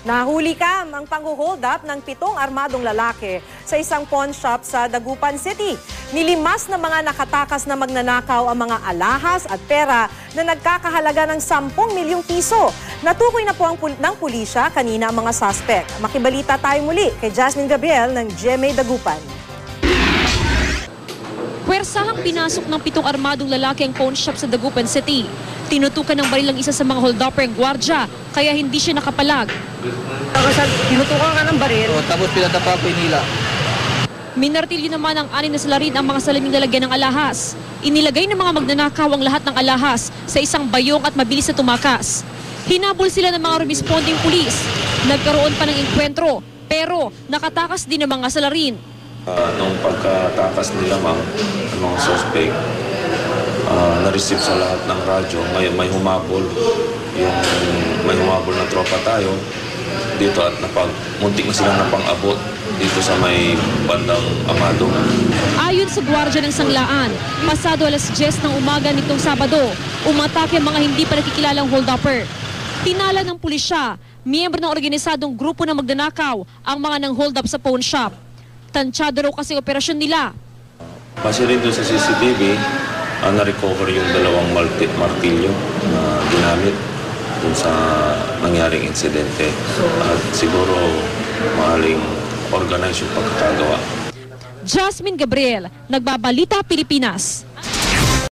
Nahuli ang pang-hold up ng 7 armadong lalaki sa isang pawn shop sa Dagupan City. Nilimas ng mga nakatakas na magnanakaw ang mga alahas at pera na nagkakahalaga ng 10 milyong piso. Natukoy na po ng pulisya kanina ang mga suspect. Makibalita tayo muli kay Jasmine Gabriel ng GMA Dagupan. Puwersahang pinasok ng 7 armadong lalaki ang pawn shop sa Dagupan City. Tinutukan ng baril ang isa sa mga hold-upper ang gwardya, kaya hindi siya nakapalag. Tinutukan ka ng baril? Tapos pinatapa ko yung hila. Minartilyo naman ang 6 na salarin ang mga salaming lalagyan ng alahas. Inilagay ng mga magnanakaw ang lahat ng alahas sa isang bayong at mabilis na tumakas. Hinabol sila ng mga responding pulis. Nagkaroon pa ng enkwentro, pero nakatakas din ang mga salarin. Nung pagkatakas nila ang mga suspect, na-receive sa lahat ng radyo, may humabol. May humabol na tropa tayo dito at muntik na silang napang-abot dito sa may bandang Amado. Ayon sa gwardya ng Sanglaan, pasado alas 10 ng umaga nitong Sabado, umatake ang mga hindi pa nakikilalang hold-upper. Tinala ng pulisya, miyembro ng organisadong grupo na magnanakaw ang mga nang hold up sa pawn shop. Tansyado raw kasi operasyon nila. Base rin doon sa CCTV, na-recover yung 2 martilyo na ginamit dun sa nangyaring insidente. At siguro maaaring organize yung pagkakagawa. Jasmine Gabriel, Nagbabalita, Pilipinas.